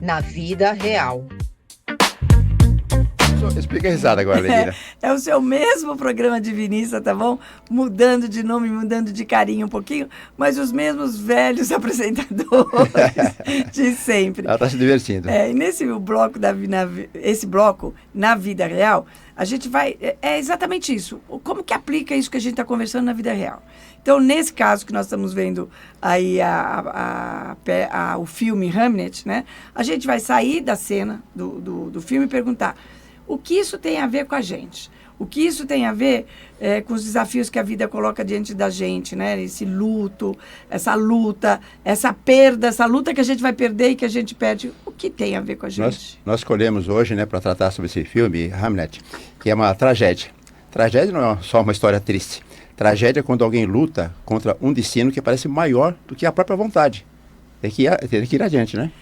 na vida real. Explica a risada agora, Lenira. É o seu mesmo programa Divinista, tá bom? Mudando de nome, mudando de carinho um pouquinho, mas os mesmos velhos apresentadores de sempre. Ela está se divertindo. E nesse bloco, esse bloco, na vida real, a gente vai... É exatamente isso. Como que aplica isso que a gente está conversando na vida real? Então, nesse caso que nós estamos vendo aí o filme Hamlet, né? A gente vai sair da cena do filme e perguntar: o que isso tem a ver com a gente? O que isso tem a ver com os desafios que a vida coloca diante da gente, né? Esse luto, essa luta, essa perda, essa luta que a gente vai perder e que a gente perde. O que tem a ver com a gente? Nós escolhemos hoje, né, para tratar sobre esse filme, Hamlet, que é uma tragédia. Tragédia não é só uma história triste. Tragédia é quando alguém luta contra um destino que parece maior do que a própria vontade. Tem que ir adiante, né?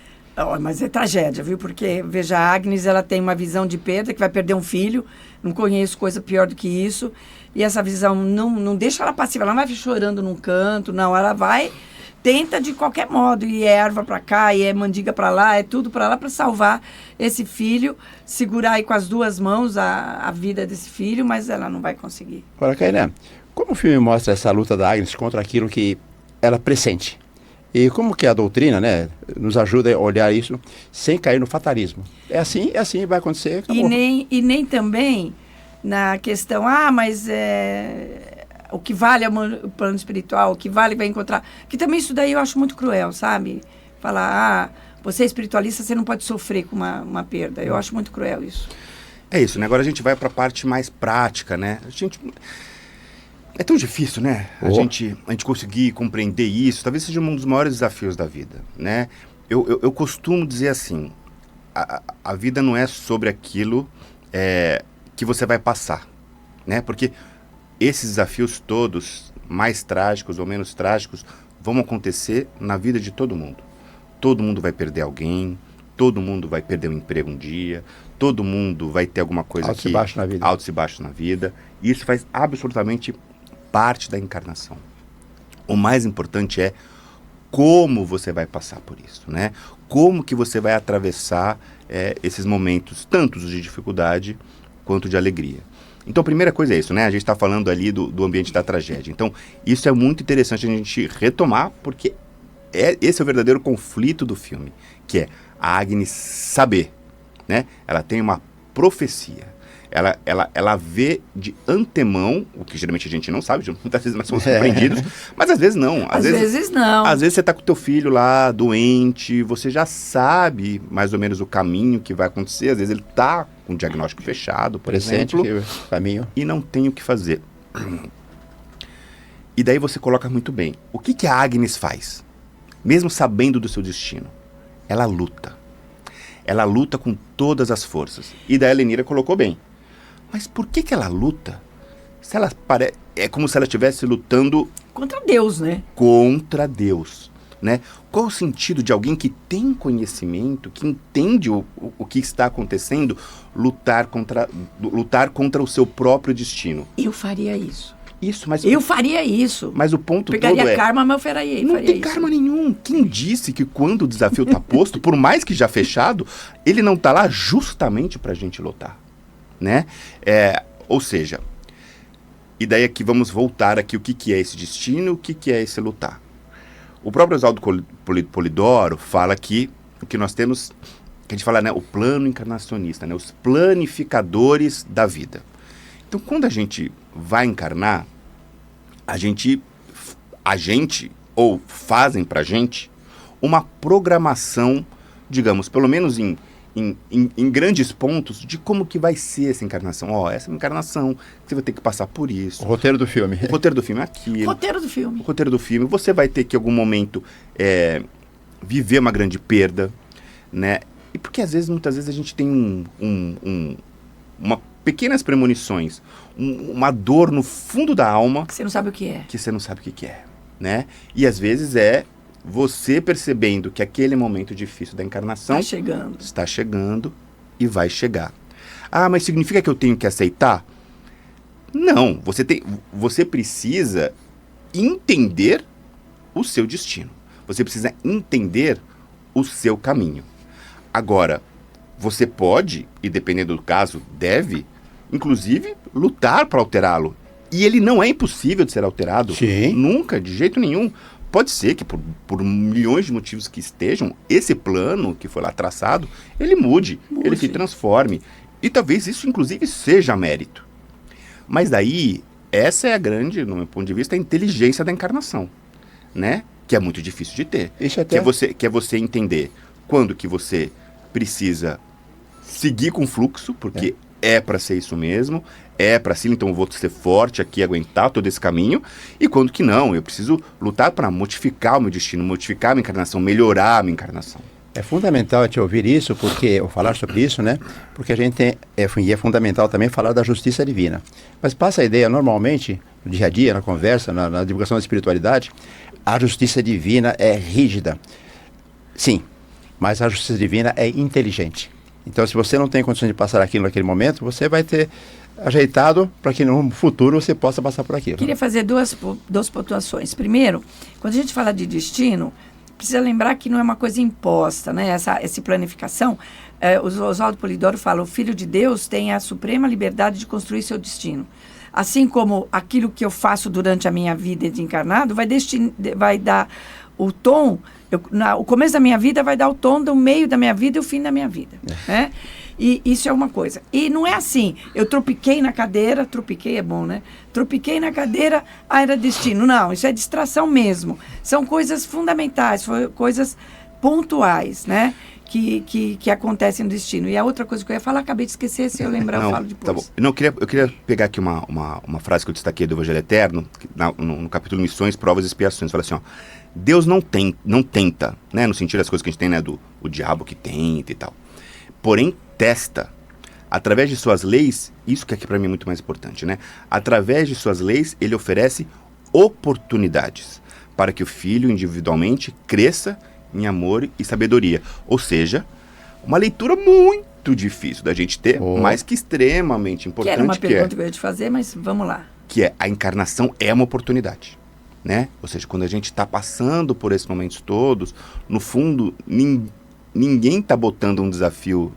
Mas é tragédia, viu? Porque, veja, a Agnes, ela tem uma visão de perda, que vai perder um filho. Não conheço coisa pior do que isso. E essa visão não deixa ela passiva. Ela não vai chorando num canto, não. Ela vai, tenta de qualquer modo. E é erva pra cá, e é mandiga pra lá, é tudo pra lá pra salvar esse filho. Segurar aí com as duas mãos a vida desse filho, mas ela não vai conseguir. Agora, Kainé, como o filme mostra essa luta da Agnes contra aquilo que ela pressente? E como que a doutrina, né, nos ajuda a olhar isso sem cair no fatalismo? É assim, vai acontecer. Acabou. E nem também na questão, mas o que vale é o plano espiritual, o que vale vai encontrar. Que também isso daí eu acho muito cruel, sabe? Falar, você é espiritualista, você não pode sofrer com uma perda. Eu acho muito cruel isso. É isso, né? Agora a gente vai para a parte mais prática, né? É tão difícil, né? A gente conseguir compreender isso. Talvez seja um dos maiores desafios da vida, né? Eu costumo dizer assim, a vida não é sobre aquilo que você vai passar, né? Porque esses desafios todos, mais trágicos ou menos trágicos, vão acontecer na vida de todo mundo. Todo mundo vai perder alguém, todo mundo vai perder um emprego um dia, todo mundo vai ter alguma coisa altos e baixos na vida. Altos e baixos na vida. E isso faz absolutamente parte da encarnação. O mais importante é como você vai passar por isso, né? Como que você vai atravessar esses momentos, tanto de dificuldade quanto de alegria. Então, a primeira coisa é isso, né? A gente está falando ali do ambiente da tragédia. Então, isso é muito interessante a gente retomar, porque esse é o verdadeiro conflito do filme, que é a Agnes saber, né? Ela tem uma profecia. Ela vê de antemão, o que geralmente a gente não sabe, muitas vezes nós somos surpreendidos, mas às vezes não. Às vezes não. Às vezes você está com o teu filho lá, doente, você já sabe mais ou menos o caminho que vai acontecer, às vezes ele está com o diagnóstico fechado, por exemplo, caminho. E não tem o que fazer. E daí você coloca muito bem. O que a Agnes faz? Mesmo sabendo do seu destino, ela luta. Ela luta com todas as forças. E daí a Lenira colocou bem. Mas por que ela luta? Se ela é como se ela estivesse lutando... Contra Deus, né? Contra Deus, né? Qual o sentido de alguém que tem conhecimento, que entende o que está acontecendo, lutar contra o seu próprio destino? Eu faria isso. Eu faria isso. Mas o ponto Pegaria todo karma, mas eu faria isso. Não tem karma nenhum. Quem disse que quando o desafio está posto, por mais que já fechado, ele não está lá justamente para a gente lutar, né? Ou seja, e daí aqui vamos voltar aqui o que é esse destino, o que é esse lutar. O próprio Oswaldo Polidoro fala que o que nós temos, que a gente fala, né, o plano encarnacionista, né, os planificadores da vida. Então, quando a gente vai encarnar, a gente ou fazem pra gente uma programação, digamos, pelo menos em grandes pontos, de como que vai ser essa encarnação. Essa encarnação, você vai ter que passar por isso. O roteiro do filme. O roteiro do filme é aquilo. O roteiro do filme. O roteiro do filme. Você vai ter que, em algum momento, viver uma grande perda, né? E porque, muitas vezes, a gente tem uma pequenas premonições, uma dor no fundo da alma... Que você não sabe o que é. Que você não sabe o que é, né? E, às vezes, é você percebendo que aquele momento difícil da encarnação... Está chegando e vai chegar. Mas significa que eu tenho que aceitar? Não. Você precisa entender o seu destino. Você precisa entender o seu caminho. Agora, você pode, e dependendo do caso, deve, inclusive, lutar para alterá-lo. E ele não é impossível de ser alterado. Sim. Nunca, de jeito nenhum. Pode ser que por milhões de motivos que estejam, esse plano que foi lá traçado, ele mude, ele se transforme. E talvez isso, inclusive, seja mérito. Mas daí, essa é a grande, no meu ponto de vista, a inteligência da encarnação, né? Que é muito difícil de ter. Isso até... que é você entender quando que você precisa seguir com o fluxo, porque é para ser isso mesmo, é para si, então eu vou ser forte aqui, aguentar todo esse caminho, e quando que não, eu preciso lutar para modificar o meu destino, modificar a minha encarnação, melhorar a minha encarnação. É fundamental te ouvir isso, porque, ou falar sobre isso, né? Porque a gente tem, e é fundamental também falar da justiça divina. Mas passa a ideia, normalmente, no dia a dia, na conversa, na divulgação da espiritualidade, a justiça divina é rígida. Sim, mas a justiça divina é inteligente. Então, se você não tem condições de passar aquilo naquele momento, você vai ter ajeitado para que no futuro você possa passar por aquilo. Queria fazer duas pontuações. Primeiro, quando a gente fala de destino, precisa lembrar que não é uma coisa imposta, né? Essa planificação, o Oswaldo Polidoro fala, o Filho de Deus tem a suprema liberdade de construir seu destino. Assim como aquilo que eu faço durante a minha vida de encarnado vai dar o tom, o começo da minha vida vai dar o tom do meio da minha vida e o fim da minha vida, né? E isso é uma coisa. E não é assim, eu tropiquei na cadeira, tropiquei é bom, né? Tropiquei na cadeira, era destino. Não, isso é distração mesmo. São coisas fundamentais, coisas pontuais, né? Que acontecem no destino. E a outra coisa que eu ia falar, acabei de esquecer, se eu lembrar eu falo depois. Tá bom. Não, eu queria pegar aqui uma frase que eu destaquei do Evangelho Eterno, no capítulo Missões, Provas e Expiações. Fala assim, ó, Deus não tenta, né? No sentido das coisas que a gente tem, né? O diabo que tenta e tal. Porém, testa. Através de suas leis, isso que aqui para mim é muito mais importante, né? Através de suas leis, ele oferece oportunidades para que o filho individualmente cresça em amor e sabedoria. Ou seja, uma leitura muito difícil da gente ter, mas que extremamente importante. Que era uma pergunta que eu ia te fazer, mas vamos lá. Que é, a encarnação é uma oportunidade, né? Ou seja, quando a gente está passando por esses momentos todos, no fundo, ninguém está botando um desafio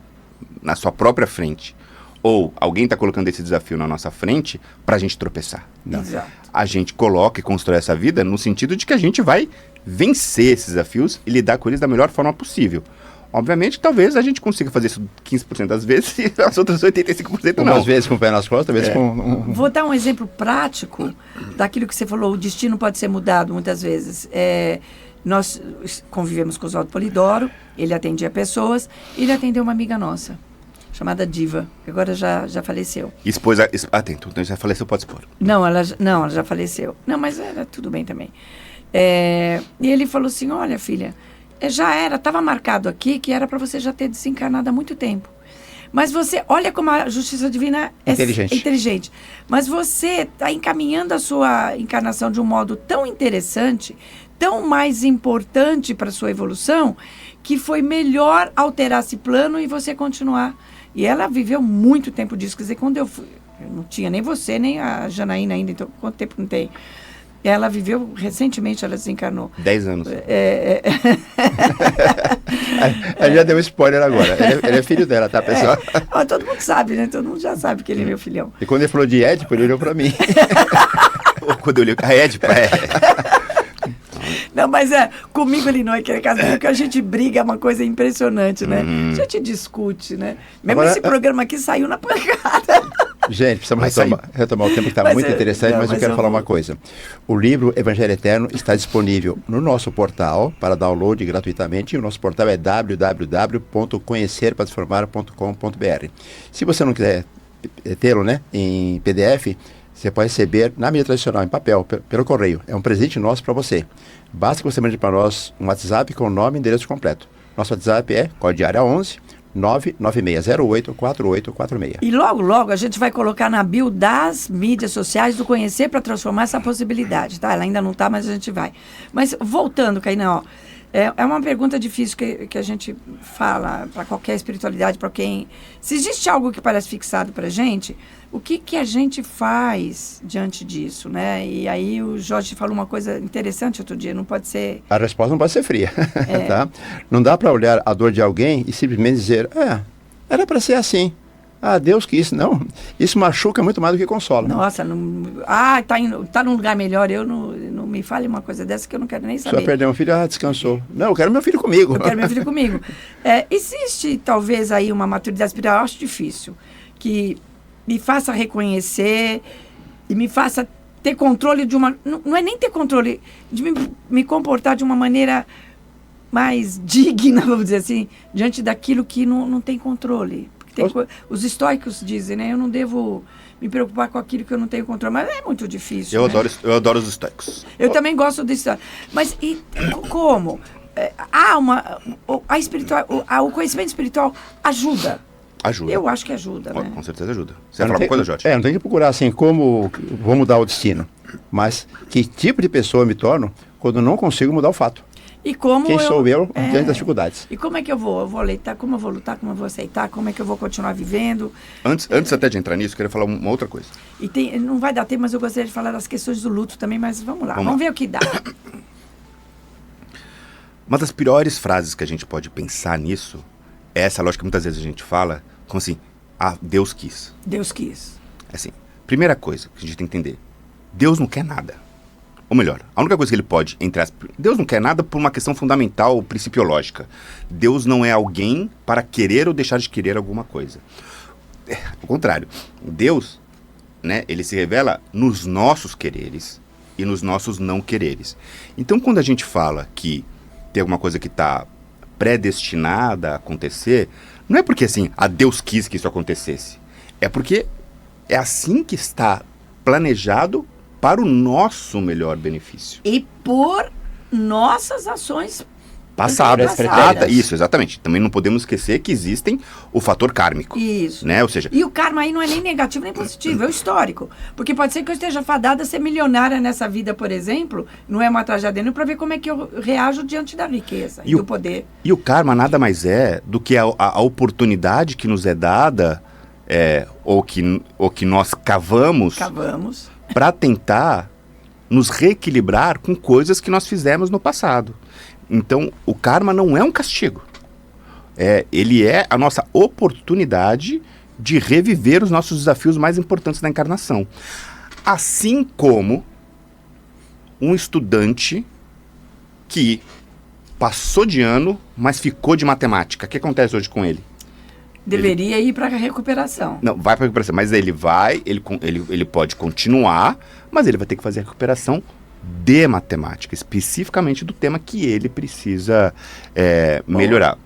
na sua própria frente. Ou alguém está colocando esse desafio na nossa frente para a gente tropeçar. Não. Exato. A gente coloca e constrói essa vida no sentido de que a gente vai vencer esses desafios e lidar com eles da melhor forma possível. Obviamente, talvez a gente consiga fazer isso 15% das vezes e as outras 85% não. Algumas vezes com o pé nas costas, às vezes com... Vou dar um exemplo prático daquilo que você falou, o destino pode ser mudado muitas vezes. Nós convivemos com o Oswaldo Polidoro, ele atendia pessoas, e ele atendeu uma amiga nossa, chamada Diva, que agora já faleceu. Expôs então já faleceu, pode expor. Não, ela já faleceu. Não, mas era tudo bem também. E ele falou assim, olha filha, estava marcado aqui que era para você já ter desencarnado há muito tempo. Mas você, olha como a justiça divina é inteligente. Mas você está encaminhando a sua encarnação de um modo tão interessante, tão mais importante para a sua evolução, que foi melhor alterar esse plano e você continuar. E ela viveu muito tempo disso. Quer dizer, quando eu fui, eu não tinha nem você, nem a Janaína ainda, então quanto tempo não tem? Ela viveu, recentemente ela desencarnou. 10 anos. Ela já deu spoiler agora. Ele é filho dela, tá, pessoal? Todo mundo sabe, né? Todo mundo já sabe que ele é meu filhão. E quando ele falou de Édipo, ele olhou pra mim. Quando eu olhei, Édipo, Não, mas comigo ele não é aquele caso, porque a gente briga, é uma coisa impressionante, né? A gente discute, né? Mesmo agora, esse programa aqui saiu na pancada. Gente, precisamos retomar o tempo que está muito interessante, mas eu quero falar uma coisa. O livro Evangelho Eterno está disponível no nosso portal para download gratuitamente. E o nosso portal é www.conhecerparatransformar.com.br. Se você não quiser tê-lo, né, em PDF, você pode receber na mídia tradicional, em papel, pelo correio. É um presente nosso para você. Basta que você mande para nós um WhatsApp com o nome e endereço completo. Nosso WhatsApp é código área 11 996084846. E logo a gente vai colocar na bio das mídias sociais do Conhecer para Transformar essa possibilidade, tá? Ela ainda não tá, mas a gente vai. Mas voltando, Cainã, É uma pergunta difícil que a gente fala para qualquer espiritualidade, para quem... Se existe algo que parece fixado para a gente, o que a gente faz diante disso, né? E aí o Jorge falou uma coisa interessante outro dia, não pode ser... A resposta não pode ser fria, tá? Não dá para olhar a dor de alguém e simplesmente dizer, era para ser assim. Deus quis. Não, isso machuca muito mais do que consola. Nossa, tá num lugar melhor, não me fale uma coisa dessa que eu não quero nem saber. Só perder um filho, descansou. Não, eu quero meu filho comigo. Eu quero meu filho comigo. Existe talvez aí uma maturidade espiritual, eu acho difícil, que me faça reconhecer e me faça ter controle de uma... Não é nem ter controle, de me comportar de uma maneira mais digna, vamos dizer assim, diante daquilo que não tem controle. Os estoicos dizem, né? Eu não devo me preocupar com aquilo que eu não tenho controle. Mas é muito difícil. Eu adoro os estoicos. Eu também gosto do estoico. Mas como? O conhecimento espiritual ajuda. Ajuda. Eu acho que ajuda, né? Com certeza ajuda. Você vai falar uma coisa, Jorge? Não tem que procurar assim, como vou mudar o destino. Mas que tipo de pessoa eu me torno quando não consigo mudar o fato. E como Quem sou eu diante das dificuldades? E como é que eu vou? Eu vou lutar, como eu vou lutar, como eu vou aceitar, como é que eu vou continuar vivendo? Antes até de entrar nisso, eu queria falar uma outra coisa. E não vai dar tempo, mas eu gostaria de falar das questões do luto também, mas vamos lá. Vamos ver o que dá. Uma das piores frases que a gente pode pensar nisso é essa lógica que muitas vezes a gente fala, como assim, Deus quis. Deus quis. Assim, primeira coisa que a gente tem que entender, Deus não quer nada. Ou melhor, a única coisa que ele pode, Deus não quer nada por uma questão fundamental, principiológica. Deus não é alguém para querer ou deixar de querer alguma coisa. Ao contrário, Deus, né, ele se revela nos nossos quereres e nos nossos não quereres. Então, quando a gente fala que tem alguma coisa que está predestinada a acontecer, não é porque assim, Deus quis que isso acontecesse. É porque é assim que está planejado para o nosso melhor benefício. E por nossas ações passadas. Isso, exatamente. Também não podemos esquecer que existem o fator kármico. Isso. Né? Ou seja, e o karma aí não é nem negativo nem positivo, é o histórico. Porque pode ser que eu esteja fadada a ser milionária nessa vida, por exemplo, não é uma tragédia, para ver como é que eu reajo diante da riqueza e do poder. E o karma nada mais é do que a oportunidade que nos é dada, ou que nós cavamos. Para tentar nos reequilibrar com coisas que nós fizemos no passado. Então, o karma não é um castigo. Ele é a nossa oportunidade de reviver os nossos desafios mais importantes da encarnação. Assim como um estudante que passou de ano, mas ficou de matemática. O que acontece hoje com ele? Deveria ir para a recuperação. Não, vai para a recuperação, mas ele pode continuar, mas ele vai ter que fazer a recuperação de matemática, especificamente do tema que ele precisa melhorar.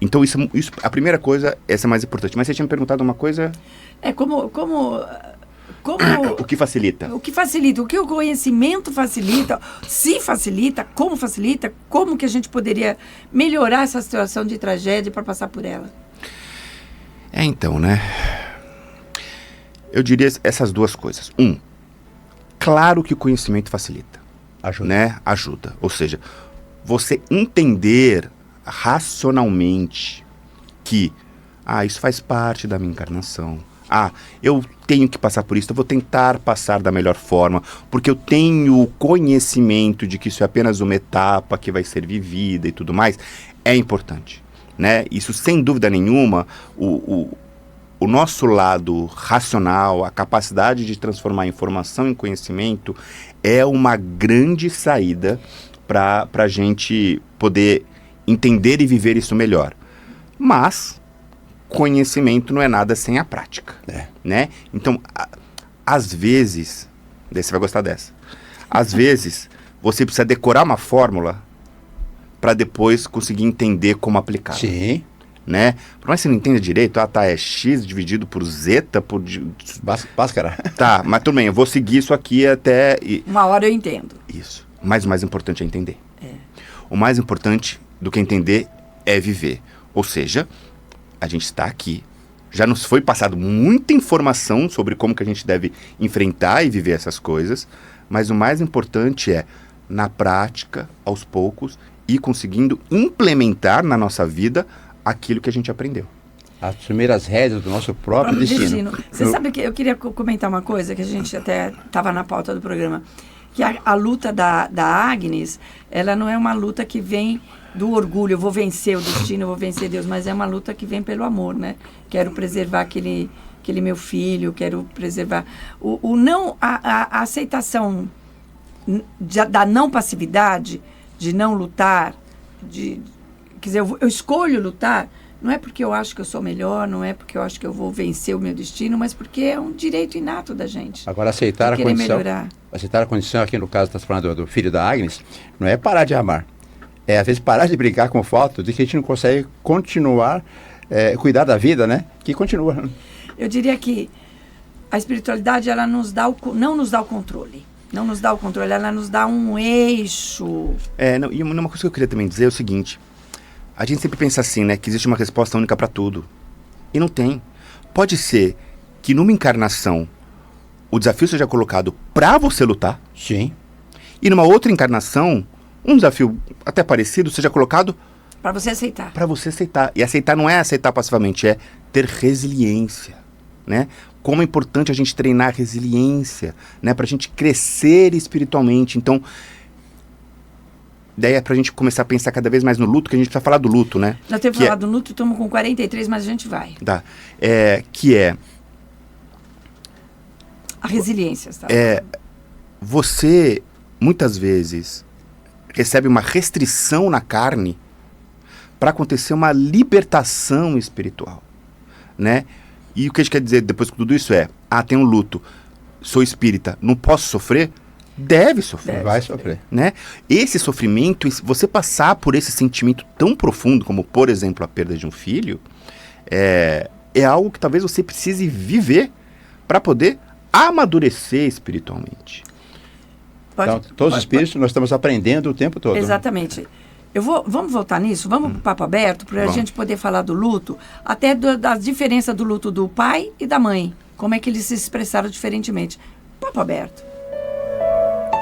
Então, isso, a primeira coisa, essa é mais importante. Mas você tinha me perguntado uma coisa? O que facilita? O que facilita? O que o conhecimento facilita? Se facilita, como que a gente poderia melhorar essa situação de tragédia para passar por ela? Então, né? Eu diria essas duas coisas. Claro que o conhecimento facilita. Ajuda. Né? Ajuda. Ou seja, você entender racionalmente que isso faz parte da minha encarnação. Eu tenho que passar por isso, eu vou tentar passar da melhor forma, porque eu tenho conhecimento de que isso é apenas uma etapa que vai ser vivida e tudo mais, é importante, né? Isso, sem dúvida nenhuma, o nosso lado racional, a capacidade de transformar informação em conhecimento é uma grande saída para a gente poder entender e viver isso melhor. Mas conhecimento não é nada sem a prática, né? Então, às vezes, você vai gostar dessa, às vezes você precisa decorar uma fórmula para depois conseguir entender como aplicá-la. Sim. Né? Por mais que você não entenda direito, é x dividido por zeta, por... Bhaskara. Tá, mas tudo bem, eu vou seguir isso aqui até... Uma hora eu entendo. Isso, mas o mais importante é entender. O mais importante do que entender é viver. Ou seja, a gente está aqui, já nos foi passado muita informação sobre como que a gente deve enfrentar e viver essas coisas, mas o mais importante é, na prática, aos poucos, e conseguindo implementar na nossa vida aquilo que a gente aprendeu. Assumir as rédeas do nosso próprio destino. Você sabe que eu queria comentar uma coisa que a gente até estava na pauta do programa, que a luta da Agnes, ela não é uma luta que vem do orgulho, eu vou vencer o destino, eu vou vencer Deus, mas é uma luta que vem pelo amor, né? Quero preservar aquele meu filho, quero preservar a aceitação da não passividade, de não lutar, quer dizer, eu escolho lutar, não é porque eu acho que eu sou melhor, não é porque eu acho que eu vou vencer o meu destino, mas porque é um direito inato da gente. Agora, aceitar a condição, aceitar a condição, aqui no caso, está falando do filho da Agnes, não é parar de amar. É, às vezes, parar de brigar com o fato de que a gente não consegue continuar, cuidar da vida, né? Que continua. Eu diria que a espiritualidade, ela não nos dá o controle. Não nos dá o controle, ela nos dá um eixo. E uma coisa que eu queria também dizer é o seguinte. A gente sempre pensa assim, né? Que existe uma resposta única para tudo. E não tem. Pode ser que numa encarnação o desafio seja colocado para você lutar. Sim. E numa outra encarnação, um desafio até parecido seja colocado para você aceitar. Para você aceitar. E aceitar não é aceitar passivamente, é ter resiliência, né? Como é importante a gente treinar a resiliência, né? Para a gente crescer espiritualmente. Então, daí é pra gente começar a pensar cada vez mais no luto, que a gente precisa falar do luto, né? Nós temos falado do luto, estamos com 43, mas a gente vai. Tá. A resiliência, tá? Você, muitas vezes, recebe uma restrição na carne para acontecer uma libertação espiritual, né? E o que a gente quer dizer depois de tudo isso tem um luto, sou espírita, não posso sofrer? Deve sofrer. Vai sofrer. Né? Esse sofrimento, você passar por esse sentimento tão profundo, como, por exemplo, a perda de um filho, é algo que talvez você precise viver para poder amadurecer espiritualmente. Então, todos os espíritos nós estamos aprendendo o tempo todo. Exatamente. Vamos voltar nisso? Vamos para o papo aberto, para a gente poder falar do luto, até da diferença do luto do pai e da mãe. Como é que eles se expressaram diferentemente. Papo aberto.